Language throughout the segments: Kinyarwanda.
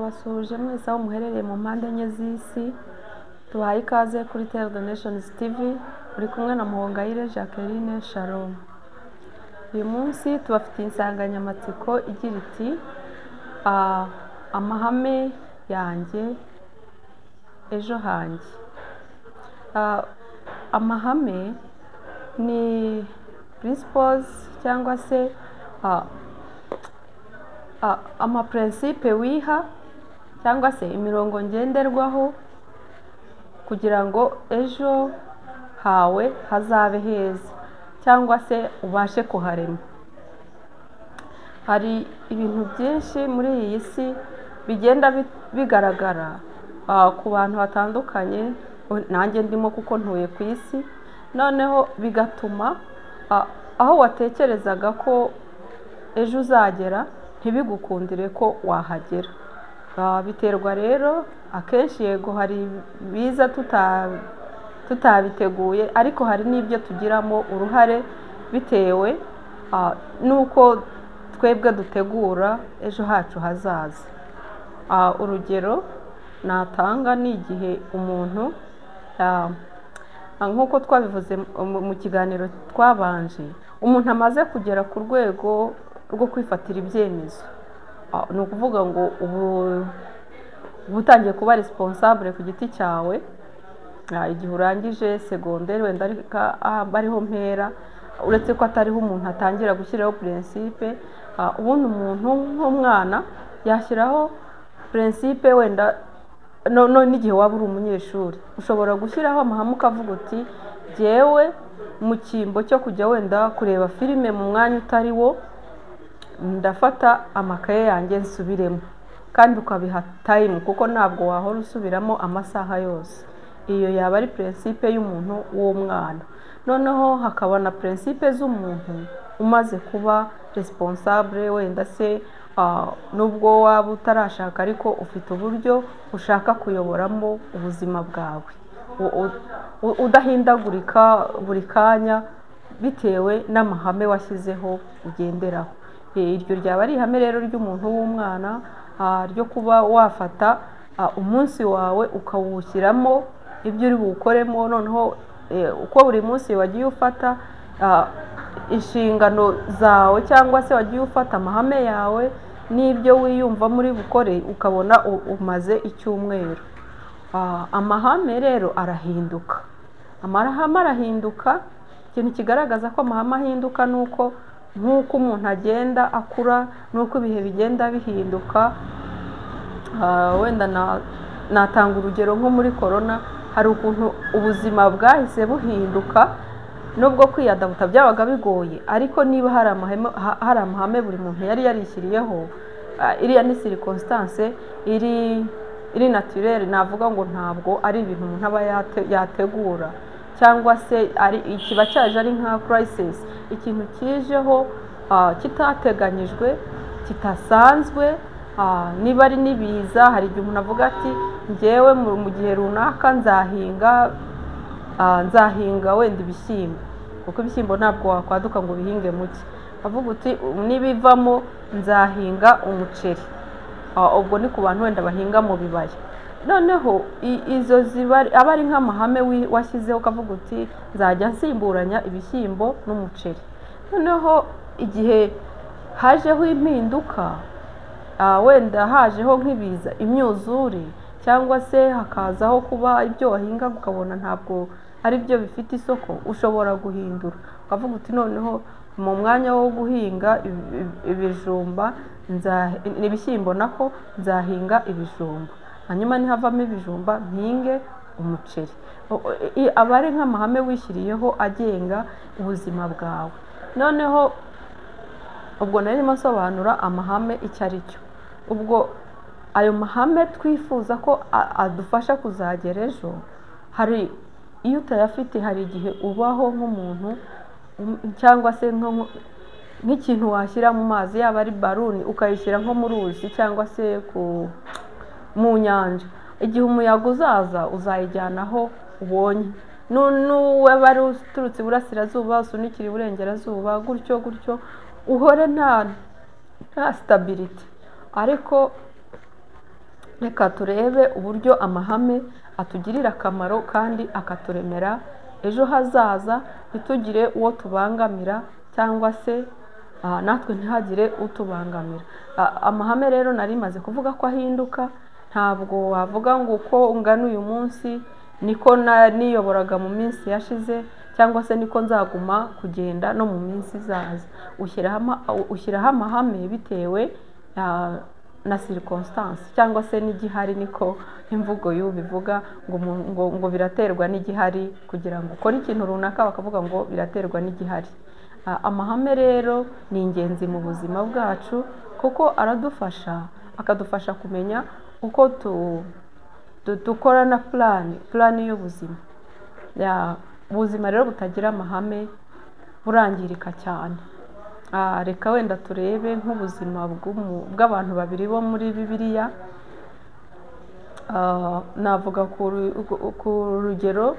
ndabasuhuje mwese aho muherereye mu mpande enye z'isi. Tubahaye ikaze kuri Terre de Nations TV, uri kumwe na Muhongayire Jacqueline Shalom. Uyu munsi tubafitiye insanganyamatsiko igira iti amahame yanjye ejo hanjye. Amahame ni principles cyangwa se amaprincipe wiha cyangwa se imirongo ngenderwaho kugira ngo ejo hawe hazabe heza cyangwa se ubashe kuharema. Hari ibintu byinshi muri iyi si bigenda bigaragara ku bantu batandukanye, nanjye ndimo kuko ntuye ku isi, noneho bigatuma aho watekerezaga ko ejo uzagera ntibigukundire ko wahagera. Biterwa rero akenshi, yego hari biza tutabiteguye, ariko hari n'ibyo tugiramo uruhare bitewe n'uko twebwe dutegura ejo hacu hazaza. Urugero natanga ni igihe umuntu, nk'uko twabivuze mu kiganiro twabanje, umuntu amaze kugera ku rwego rwo kwifatira ibyemezo. Ni ukuvuga ngo ubu utangiye kuba responsable ku giti cyawe. Igihe urangije segonderi wenda bariho mpera, uretse ko atariho umuntu atangira gushyiraho principe. Ubundi umuntu nk'umwana yashyiraho principe, wenda n'igihe waba uri umunyeshuri ushobora gushyiraho amahame ukavuga uti jyewe mu cyimbo cyo kujya wenda kureba filime mu mwanya utari wo, ndafata amakaye yanjye nsubiremo, kandi ukabiha time kuko ntabwo wahora usubiramo amasaha yose. Iyo yaba ari principe y'umuntu w'umwana. Noneho hakaba na principe z'umuntu umaze kuba responsable, wenda se nubwo waba utarashaka ariko ufite uburyo ushaka kuyoboramo ubuzima bwawe, udahindagurika buri kanya bitewe n'amahame washyizeho ugenderaho. Iryo ryaba ari ihame rero ry'umuntu w'umwana, ryo kuba wafata umunsi wawe ukawushyiramo ibyo uri buwukoremo. Noneho uko buri munsi wagiye ufata inshingano zawe, cyangwa se wagiye ufata amahame yawe n'ibyo wiyumva muri bukore, ukabona umaze icyumweru. Amahame rero arahinduka. Amahame arahinduka. Ikintu kigaragaza ko amahame ahinduka ni uko nk'uko umuntu agenda akura, n'uko ibihe bigenda bihinduka. Wenda natanga urugero nko muri corona, hari ukuntu ubuzima bwahise buhinduka. Nubwo kwiyadabuta byabaga bigoye, ariko niba hari amahame buri muntu yari yarishyiriyeho, iriya ni circonstance iri naturelle, navuga ngo ntabwo ari ibintu umuntu aba yategura, cyangwa se kiba cyaje ari nka crisis, ikintu kijeho kitateganyijwe, kitasanzwe. Niba ari n'ibiza, hari igihe umuntu avuga ati njyewe mu gihe runaka nzahinga wenda ibishyimbo, kuko ibishyimbo ntabwo wakwaduka ngo bihinge muke. avuga uti nibivamo nzahinga umuceri. Ubwo ni ku bantu wenda bahinga mu bibaya. Noneho izo aba ari nk'amahame washyizeho, ukavuga uti nzajya nsimburanya ibishyimbo n'umuceri. Noneho igihe hajeho impinduka, wenda hajeho nk'ibiza, imyuzure, cyangwa se hakazaho kuba ibyo wahinga ukabona ntabwo ari byo bifite isoko, ushobora guhindura ukavuga uti noneho mu mwanya wo guhinga ibijumba, n'ibishyimbo nako nzahinga ibijumba, hanyuma nihavamo ibijumba mpinge umuceri. Aba ari nk'amahame wishyiriyeho agenga ubuzima bwawe. Noneho ubwo narimo nsobanura amahame icyo ari cyo. Ubwo ayo mahame twifuza ko adufasha kuzagera ejo, hari iyo utayafite, hari igihe ubaho nk'umuntu, cyangwa se nk'ikintu washyira mu mazi, yaba ari baruni ukayishyira nko mu ruzi cyangwa se mu nyanja. Igihe umuyaga uzaza uzayijyana aho ubonye, n'uwaba ari uturutse iburasirazuba usunikira iburengerazuba, gutyo gutyo, uhore nta stability. Ariko reka turebe uburyo amahame atugirira akamaro kandi akaturemera ejo hazaza, ntitugire uwo tubangamira cyangwa se natwe ntihagire utubangamira. Amahame rero nari maze kuvuga ko ahinduka, ntabwo wavuga ngo uko ungana uyu munsi niko niyoboraga mu minsi yashize, cyangwa se niko nzaguma kugenda no mu minsi izaza. Ushyiraho amahame bitewe na circumstance cyangwa se n'igihari, niko imvugo y'ubivuga ngo biraterwa n'igihari. Kugira ngo ukore ikintu runaka bakavuga ngo biraterwa n'igihari. Amahame rero ni ingenzi mu buzima bwacu, kuko aradufasha, akadufasha kumenya uko dukora na plan y'ubuzima. Ubuzima rero butagira amahame burangirika cyane. Reka wenda turebe nk'ubuzima bw'abantu babiri bo muri Bibiliya. Navuga ku rugero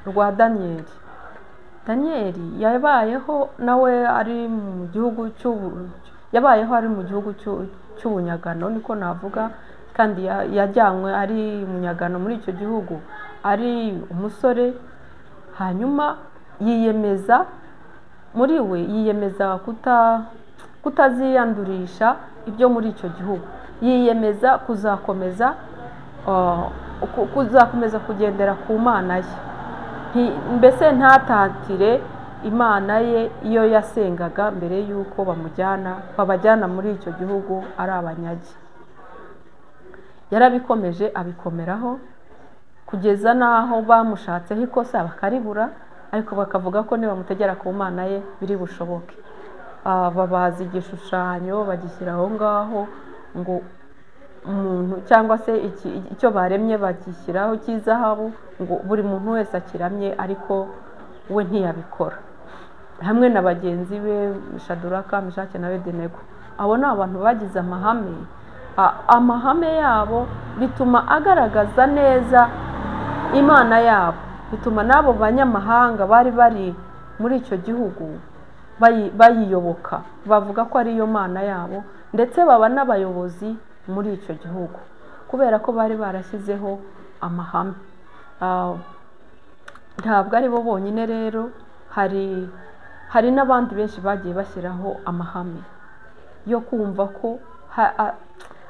rwa Daniyeli. Daniyeli yabayeho nawe ari mu gihugu cy'ubunyagano, niko navuga, kandi yajyanywe ari umunyagano muri icyo gihugu ari umusore. Hanyuma yiyemeza kutaziyandurisha ibyo muri icyo gihugu, yiyemeza kuzakomeza kugendera ku Mana ye, mbese ntatatire Imana ye iyo yasengaga mbere y'uko babajyana muri icyo gihugu ari abanyagi. Yarabikomeje abikomeraho kugeza n'aho bamushatseho ikosa bakaribura, ariko bakavuga ko nibamutegera ku Mana ye biri bushoboke. Babaza igishushanyo bagishyira aho ngaho, ngo umuntu cyangwa se icyo baremye bagishyiraho cy'izahabu, ngo buri muntu wese akiramye, ariko we ntiyabikora. Hamwe na bagenzi be Shaduraka, Meshaki na Abedenego, abo ni abantu bagize amahame. Amahame yabo bituma agaragaza neza Imana yabo, bituma n'abo banyamahanga bari muri icyo gihugu bayiyoboka, bavuga ko ari yo Mana yabo, ndetse baba n'abayobozi muri icyo gihugu kubera ko bari barashyizeho amahame. Ntabwo ari bo bonyine rero, hari n'abandi benshi bagiye bashyiraho amahame yo kumva ko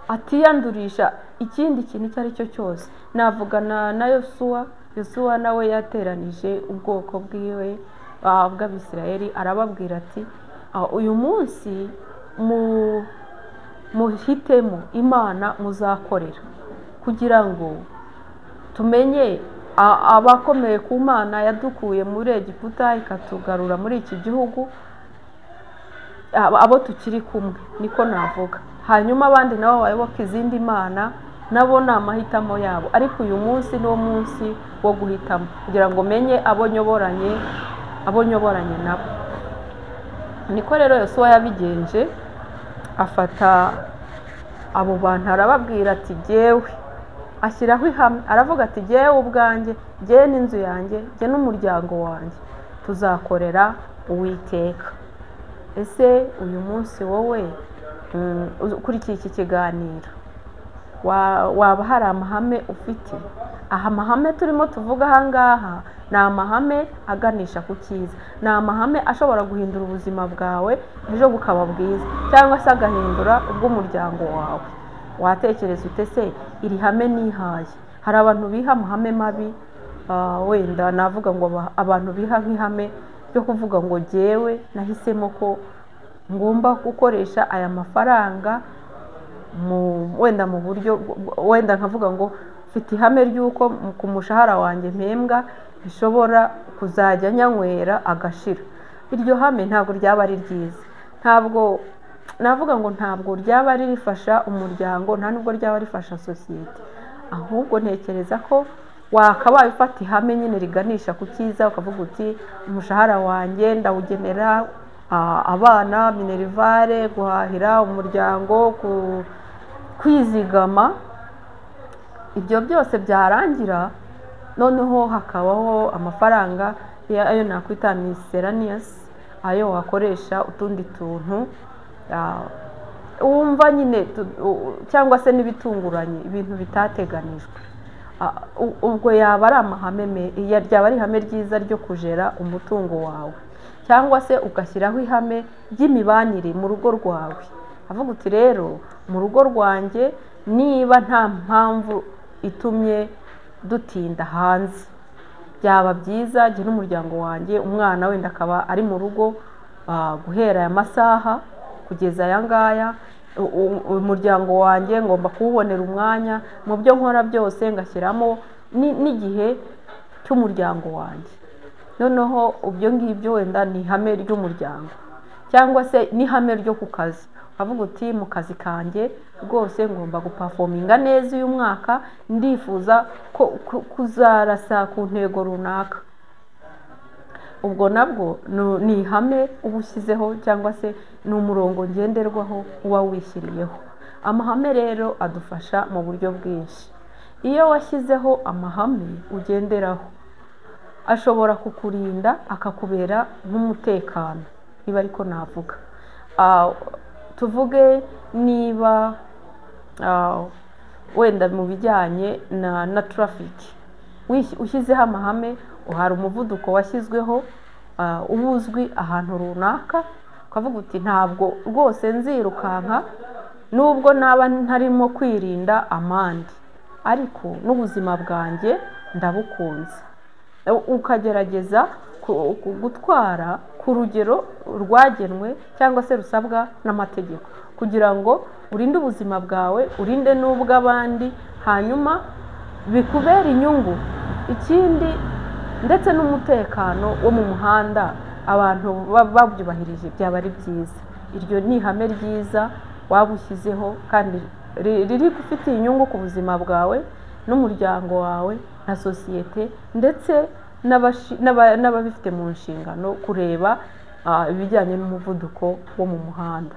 atiyandurisha ikindi kintu icyo ari cyo cyose. Navugana na Yosuwa nawe yateranije ubwoko bwiwe bw'Abisirayeli, arababwira ati uyu munsi muhitemo Imana muzakorera, kugira ngo tumenye abakomeye ku Mana yadukuye muri Egiputa ikatugarura muri iki gihugu, abo tukiri kumwe, niko navuga. Hanyuma abandi nabo bayoboka izindi mana, nabo ni amahitamo yabo, ariko uyu munsi ni wo munsi wo guhitamo, kugira ngo menye abo nyoboranye nabo. Niko rero Yosuwa yabigenje, afata abo bantu arababwira ati jyewe, ashyiraho ihame, aravuga ati jyewe ubwanjye, jyewe n'inzu yanjye, jye n'umuryango wanjye tuzakorera Uwiteka. Ese uyu munsi wowe ukurikiye iki kiganiro waba hari amahame ufite? Aha amahame turimo tuvuga aha ngaha ni amahame aganisha ku cyiza, ni amahame ashobora guhindura ubuzima bwawe ejo bukaba bwiza, cyangwa se agahindura ubw'umuryango wawe. Watekereza ute se iri hame nihaye? Hari abantu biha amahame mabi, wenda navuga ngo abantu biha nk'ihame ryo kuvuga ngo jyewe nahisemo ko ngomba gukoresha aya mafaranga wenda mu buryo, wenda nkavuga ngo mfite ihame ry'uko ku mushahara wanjye mpembwa bishobora kuzajya nyanywera agashira. Iryo hame ntabwo ryaba ari ryiza, ntabwo navuga ngo ntabwo ryaba rifasha umuryango, nta nubwo ryaba rifasha sosiyete. Ahubwo ntekereza ko wakabaye ufata ihame nyine riganisha ku cyiza, ukavuga uti umushahara wanjye ndawugenera abana minerivare, guhahira umuryango, kwizigama. Ibyo byose byarangira noneho hakabaho amafaranga ayo nakwita miscellaneous, ayo wakoresha utundi tuntu wumva nyine cyangwa se n'ibitunguranye ibintu bitateganijwe. Ubwo yaba ari amahame ryaba ari ihame ryiza ryo kujera umutungo wawe, cyangwa se ugashyiraho ihame ry'imibanire mu rugo rwawe. avuga uti rero mu rugo rwanjye niba nta mpamvu itumye dutinda hanze, byaba byiza jye n'umuryango wanjye, umwana wenda akaba ari mu rugo guhera aya masaha kugeza aya ngaya, umuryango wanjye ngomba kuwubonera umwanya mu byo nkora byose, ngashyiramo n'igihe cy'umuryango wanjye. noneho ibyo ngibyo wenda ni ihame ry'umuryango, cyangwa se n'ihame ryo ku kazi. avuga uti mu kazi kanjye rwose ngomba gupafominga neza uyu mwaka, ndifuza kuzarasa ku ntego runaka. ubwo nabwo ni ihame uba ushyizeho, cyangwa se ni umurongo ngenderwaho uba wishyiriyeho. amahame rero adufasha mu buryo bwinshi. iyo washyizeho amahame ugenderaho, ashobora kukurinda, akakubera nk'umutekano, niba ariko navuga. tuvuge niba wenda mu bijyanye na traffic ushyizeho amahame, hari umuvuduko washyizweho uba uzwi ahantu runaka, ukavuga uti ntabwo rwose nzirukanka nubwo naba ntarimo kwirinda amande, ariko n'ubuzima bwanjye ndabukunze. ukagerageza gutwara ku rugero rwagenwe cyangwa se rusabwa n'amategeko, kugira ngo urinde ubuzima bwawe, urinde n'ubw'abandi, hanyuma bikubera inyungu. ikindi ndetse n'umutekano wo mu muhanda abantu babyubahirije byaba ari byiza. iryo ni ihame ryiza waba ushyizeho kandi riri gufitiye inyungu ku buzima bwawe n'umuryango wawe na sosiyete, ndetse n'ababifite mu nshingano kureba ibijyanye n'umuvuduko wo mu muhanda.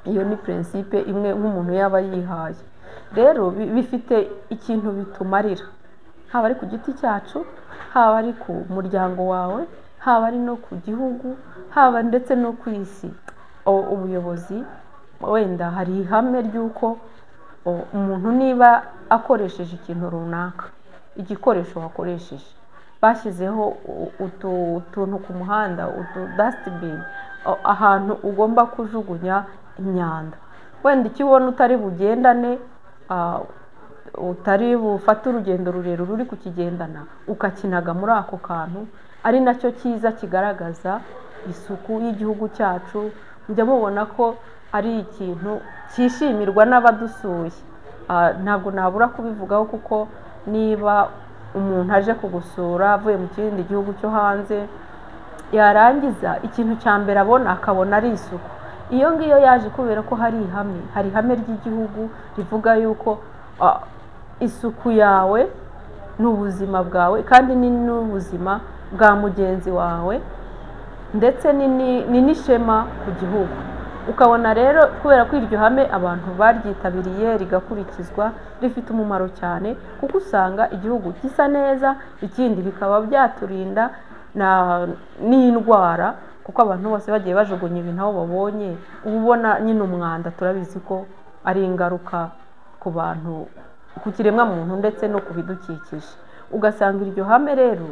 iyo ni principe imwe nk'umuntu yaba yihaye. rero bifite ikintu bitumarira, haba ari ku giti cyacu, haba ari ku muryango wawe, haba ari no ku gihugu, haba ndetse no ku isi. ubuyobozi wenda hari ihame ry'uko umuntu niba akoresheje ikintu runaka, igikoresho wakoresheje, bashyizeho utuntu ku muhanda, dustbin, ahantu ugomba kujugunya imyanda. wenda ikibona utari bugendane, utari bufate urugendo rurerure uri kukigendana, ukakinaga muri ako kantu, ari nacyo cyiza kigaragaza isuku y'igihugu cyacu. mujya mubona ko ari ikintu cyishimirwa n'abadusuye. ntabwo nabura kubivugaho, kuko niba umuntu aje kugusura avuye mu kindi gihugu cyo hanze, yarangiza ikintu cya mbere abona akabona ari isuku. iyo ngiyo yaje kubera ko hari ihame ry'igihugu rivuga yuko isuku yawe ni ubuzima bwawe, kandi ni n'ubuzima bwa mugenzi wawe, ndetse ni n'ishema ku gihugu. ukabona rero kubera ko iryo hame abantu baryitabiriye rigakurikizwa, rifite umumaro cyane, kuko usanga igihugu gisa neza. ikindi bikaba byaturinda n'indwara, kuko abantu bose bagiye bajugunya ibintu aho babonye, uba ubona nyine umwanda. turabizi ko ari ingaruka ku bantu, ku kiremwa muntu, ndetse no ku bidukikije. ugasanga iryo hame rero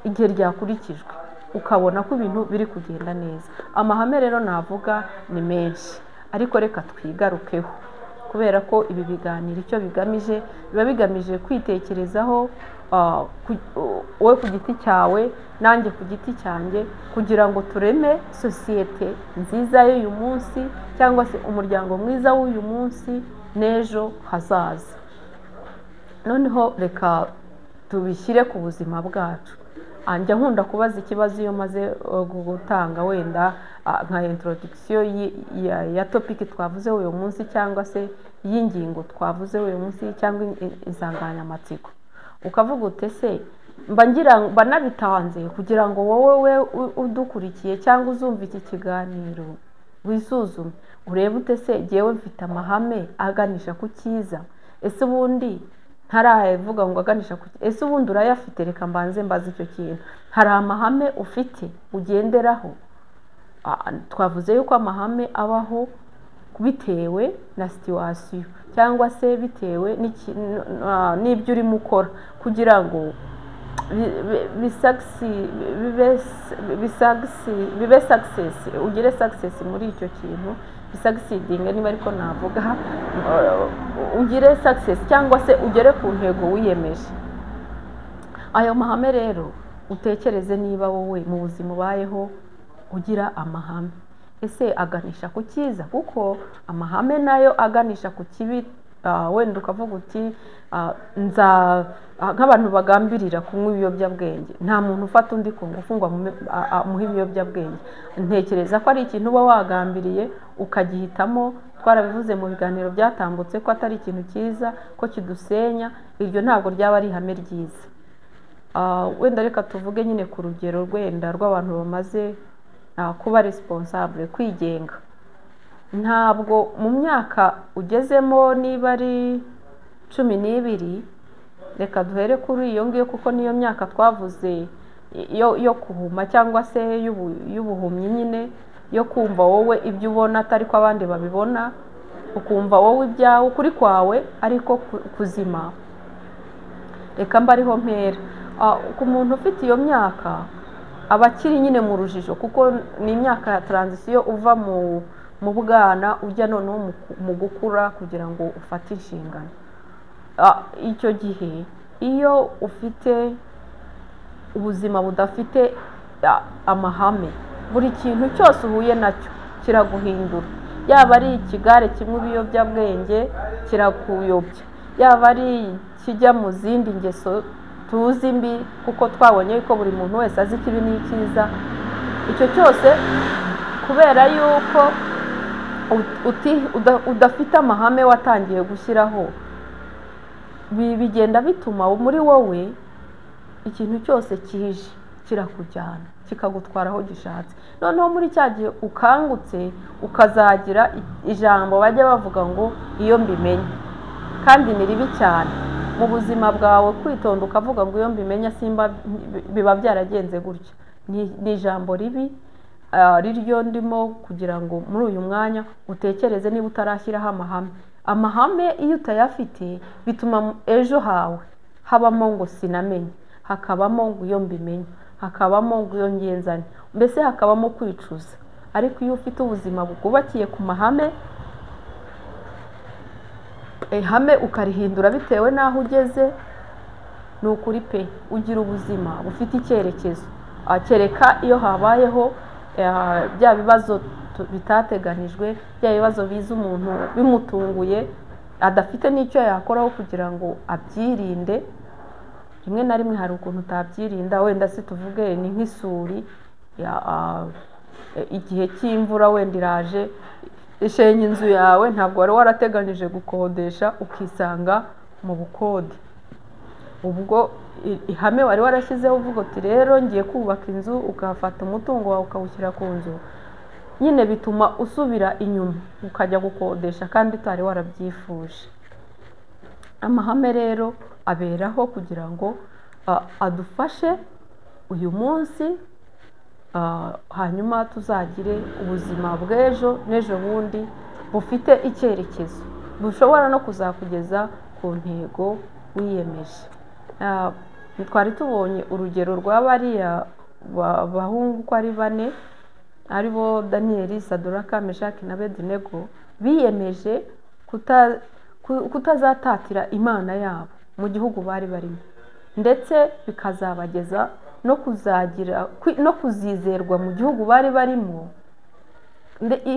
igihe ryakurikijwe, ukabona ko ibintu biri kugenda neza. amahame rero navuga ni menshi, ariko reka twigarukeho, kubera ko ibi biganiro icyo bigamije, biba bigamije kwitekerezaho, wowe ku giti cyawe, nanjye ku giti cyanjye, kugira ngo tureme sosiyete nziza y'uyu munsi, cyangwa se umuryango mwiza w'uyu munsi n'ejo hazaza. noneho reka tubishyire ku buzima bwacu. njya nkunda kubaza ikibazo iyo maze gutanga wenda nka introduction ya topic twavuze uyu munsi, cyangwa se y'ingingo twavuze uyu munsi, cyangwa insanganyamatsiko. ukavuga ute se mba nabitanze kugira ngo wowe udukurikiye cyangwa uzumva iki kiganiro wisuzume, urebe ute se jyewe mfite amahame aganisha ku cyiza? ese ubundi ntaravuga ngo aganisha ku ese ubundi urayafite? reka mbanze mbaze icyo kintu. hari amahame ufite ugenderaho? twavuze yuko amahame abaho bitewe na situation cyangwa se bitewe n'ibyo urimo ukora, kugira ngo bibe success, ugire success muri icyo kintu, succeeding niba ariko navuga, ugire success cyangwa se ugere ku ntego wiyemeje. Ayo mahame rero utekereze niba wowe mu buzima ubayeho ugira amahame, ese aganisha ku cyiza? Kuko amahame nayo aganisha ku kibi, wenda ukavuga uti nk'abantu bagambirira kunywa ibiyobyabwenge, nta muntu ufata undi ku ngufu ngo amuhe ibiyobyabwenge. Ntekereza ko ari ikintu uba wagambiriye ukagihitamo. Twarabivuze mu biganiro byatambutse ko atari ikintu cyiza, ko kidusenya. Iryo ntabwo ryaba ari ihame ryiza. Wenda reka tuvuge nyine ku rugero rwenda rw'abantu bamaze kuba responsable, kwigenga. Ntabwo mu myaka ugezemo niba ari 12, reka duhere kuri iyo ngiyo kuko niyo myaka twavuze yo kuhuma cyangwa se y'ubuhumyi nyine, yo kumva wowe ibyo ubona atari ko abandi babibona, ukumva wowe ibyawe ukuri kwawe ariko kuzima. Reka mba ariho mpera. Ku muntu ufite iyo myaka aba akiri nyine mu rujijo, kuko ni imyaka ya transition uva mu bwana ujya noneho mu gukura kugira ngo ufate inshingano. Icyo gihe iyo ufite ubuzima budafite amahame, buri kintu cyose uhuye nacyo kiraguhindura. Yaba ari ikigare kimwe ibiyobyabwenge kirakuyobya, yaba ari kijya mu zindi ngeso tuzi mbi, kuko twabonye ko buri muntu wese azi ikibi n'icyiza. Icyo cyose kubera yuko udafite amahame watangiye gushyiraho, bigenda bituma muri wowe ikintu cyose kije kirakujyana kikagutwara aho gishatse. Noneho muri cya gihe ukangutse ukazagira ijambo bajya bavuga ngo iyo mbimenye, kandi ni ribi cyane mu buzima bwawe kwitonda ukavuga ngo iyo mbimenya simba, biba byaragenze gutya. Ni ijambo ribi riryo ndimo kugira ngo muri uyu mwanya utekereze niba utarashyiraho amahame. Amahame iyo utayafite bituma ejo hawe habamo ngo sinamenye, hakabamo ngo iyo mbimenye, hakabamo ngo iyo ngenzane, mbese hakabamo kwicuza. Ariko iyo ufite ubuzima bwubakiye ku mahame, ihame ukarihindura bitewe n'aho ugeze, ni ukuri pe ugira ubuzima bufite icyerekezo. Kereka iyo habayeho bya bibazo bitateganijwe, bya bibazo biza umuntu bimutunguye adafite n'icyo yakoraho kugira ngo abyirinde. Rimwe na rimwe hari ukuntu utabyirinda, wenda se tuvuge ni nk'isuri, igihe cy'imvura wenda iraje ishenye inzu yawe, ntabwo wari warateganije gukodesha ukisanga mu bukode. Ubwo ihame wari warashyizeho uvuga uti rero ngiye kubaka inzu, ukafata umutungo wawe ukawushyira ku nzu, nyine bituma usubira inyuma ukajya gukodesha kandi utari warabyifuje. Amahame rero aberaho kugira ngo adufashe uyu munsi, hanyuma tuzagire ubuzima bw'ejo n'ejo bundi bufite icyerekezo, bushobora no kuzakugeza ku ntego wiyemeje. Twari tubonye urugero rwa bariya bahungu uko ari 4, aribo Daniel, Saduraka, Meshaki na Abedinego, biyemeje kutazatatira Imana yabo mu gihugu bari barimo, ndetse bikazabageza no kuzagira no kuzizerwa mu gihugu bari barimo.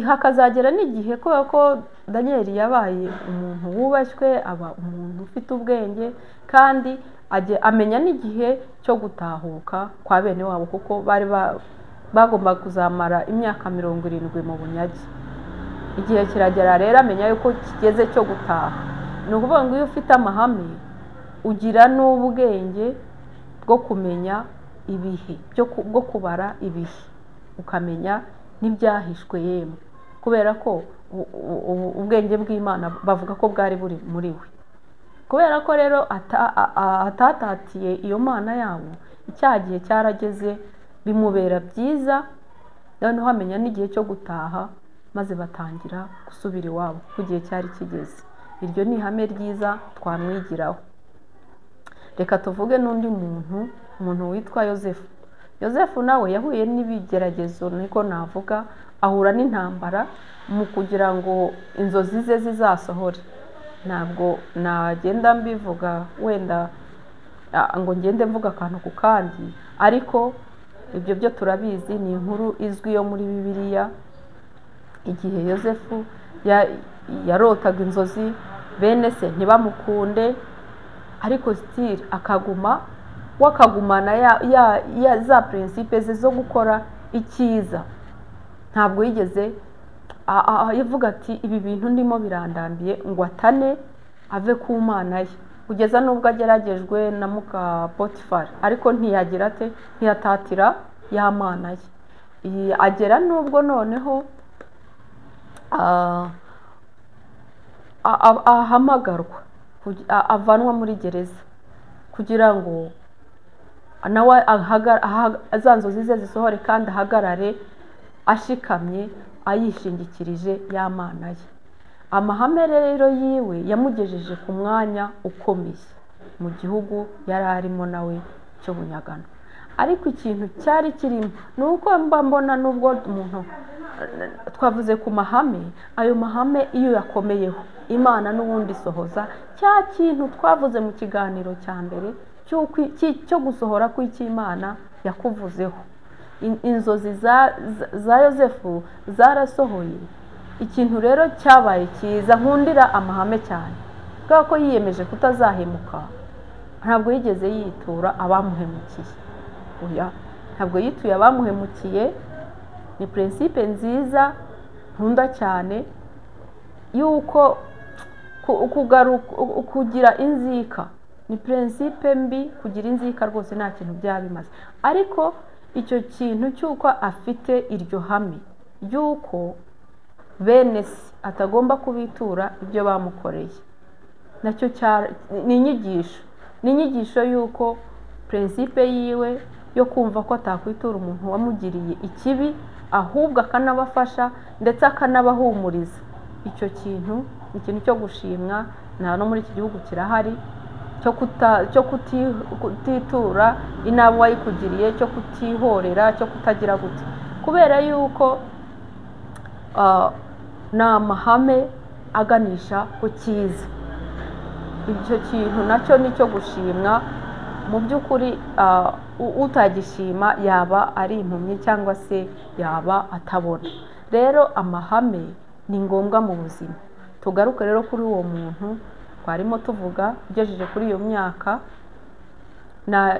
Hakazagera n'igihe ko Daniel yabaye umuntu wubashywe, aba umuntu ufite ubwenge, kandi amenya n'igihe cyo gutahuka kwa bene wabo, kuko bari bagomba kuzamara imyaka 70 mu bunyage. Igihe kiragera rero amenya yuko kigeze cyo gutaha. Ni ukuvuga ngo iyo ufite amahame ugira n'ubwenge bwo kumenya ibihe, bwo kubara ibihe, ukamenya n'ibyahishwe yemwe, kubera ko ubwenge bw'Imana bavuga ko bwari buri muri we. Kubera ko rero atatatiye iyo Mana yabo, icya gihe cyarageze bimubera byiza, noneho amenya n'igihe cyo gutaha maze batangira gusubira iwabo ku gihe cyari kigeze. Iryo ni ihame ryiza twamwigiraho. Reka tuvuge n'undi umuntu witwa Yosefu. Yosefu nawe yahuye n'ibigeragezo, niko navuga, ahura n'intambara mu kugira ngo inzozi ze zizasohore. Ntabwo nagenda mbivuga wenda ngo ngende mvuga akantu ku kandi, ariko ibyo byo turabizi, ni inkuru izwi yo muri Bibiliya. Igihe Yosefu yarotaga inzozi, bene se ntibamukunde, ariko still wakagumana za principe ze zo gukora icyiza. Ntabwo yigeze yavuga ati ibi bintu ndimo birandambiye, ngo atane ave ku Mana ye, kugeza n'ubwo ageragejwe na muka Potifari, ariko ntiyatatira ya Mana ye. Agera n'ubwo noneho ahamagarwa, avanwa muri gereza kugira ngo nawe za nzozi ze zisohore kandi ahagarare ashikamye ayishingikirije ya Mana ye. Amahame rero yiwe yamugejeje ku mwanya ukomeye mu gihugu yari arimo nawe cy'ubunyagano. Ariko ikintu cyari kirimo ni uko mbona n'ubwo umuntu twavuze ku mahame, ayo mahame iyo yakomeyeho, Imana n'ubundi isohoza cya kintu twavuze mu kiganiro cya mbere cyo gusohora kw'Imana yakuvuzeho. Inzozi za Yosefu zarasohoye. Ikintu rero cyabaye cyiza, nkundira amahame cyane, kubera ko yiyemeje kutazahemuka. Ntabwo yigeze yitura abamuhemukiye. Oya, ntabwo yituye abamuhemukiye. Ni principe nziza nkunda cyane, yuko kugira inzika ni principe mbi. Kugira inzika rwose nta kintu byaba bimaze, ariko icyo kintu cy'uko afite iryo hame ry'uko bene se atagomba kubitura ibyo bamukoreye, nacyo ni inyigisho y'uko principe yiwe yo kumva ko atakwitura umuntu wamugiriye ikibi, ahubwo akanabafasha ndetse akanabahumuriza. Icyo kintu ni ikintu cyo gushimwa, no muri iki gihugu kirahari, cyo kutitura inama wayikugiriye, cyo kutihorera, cyo kutagira gute, kubera yuko ni amahame aganisha ku cyiza. Icyo kintu nacyo ni cyo gushimwa. Mu by'ukuri utagishima yaba ari impumyi cyangwa se yaba atabona. Rero amahame ni ngombwa mu buzima. Tugaruke rero kuri uwo muntu twarimo tuvuga ugejeje kuri iyo myaka,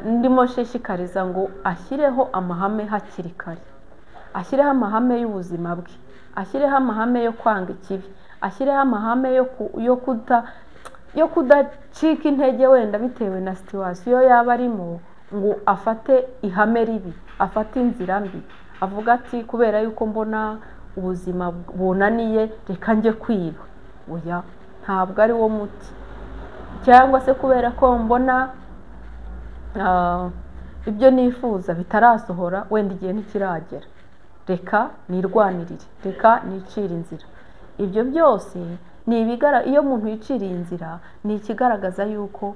ndimo nshishikariza ngo ashyireho amahame hakiri kare. Ashyireho amahame y'ubuzima bwe, ashyireho amahame yo kwanga ikibi, ashyireho amahame yo kudacika intege wenda bitewe na situwasiyo yaba arimo, ngo afate ihame ribi, afate inzira mbi, avuga ati kubera yuko mbona ubuzima bunaniye reka njye kwiba. Oya, ntabwo ari wo muti. Cyangwa se kubera ko mbona ibyo nifuza bitarasohora, wenda igihe ntikiragera, reka nirwanirire, reka nicire inzira. Ibyo byose iyo umuntu yiciriye inzira, ni ikigaragaza yuko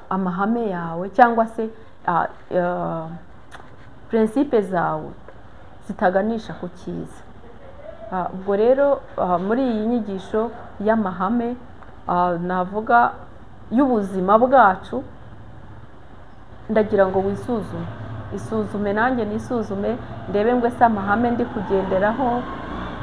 amahame yawe cyangwa se principe zawe zitaganisha ku cyiza. Ubwo rero muri iyi nyigisho y'amahame navuga y'ubuzima bwacu, ndagira ngo isuzume nanjye nisuzume, ndebe ngo ese amahame ndi kugenderaho,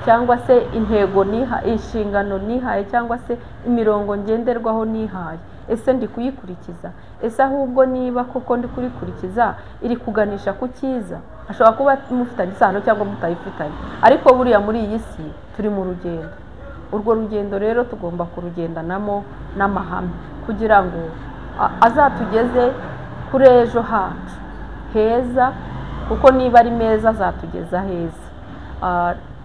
cyangwa se intego inshingano nihaye, cyangwa se imirongo ngenderwaho nihaye, ese ndi kuyikurikiza? Ese ahubwo niba koko ndi kurikurikiza iri kuganisha ku cyiza? Ashobora kuba mufitanye isano cyangwa mutayifitanye, ariko buriya muri iyi si turi mu rugendo. Urwo rugendo rero tugomba kurugendanamo n'amahame, kugira ngo azatugeze kuri ejo hacu heza, kuko niba ari meza azatugeza heza.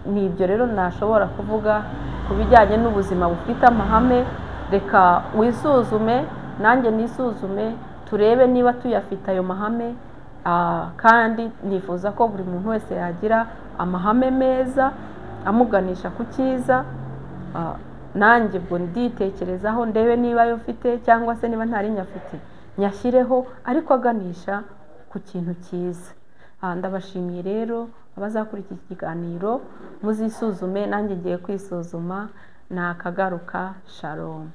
Ni ibyo rero nashobora kuvuga ku bijyanye n'ubuzima bufite amahame. Reka wisuzume, nanjye nisuzume, turebe niba tuyafite ayo mahame. Kandi nifuza ko buri muntu wese yagira amahame meza, amuganisha ku cyiza, nanjye ubwo nditekerezaho ndebe niba ayo mfite cyangwa se niba ntari nyafite nyashyireho, ariko aganisha ku kintu cyiza. Ndabashimiye rero abazakurikira iki kiganiro, muzisuzume, nanjye ngiye kwisuzuma. Nakagaruka. Shalom.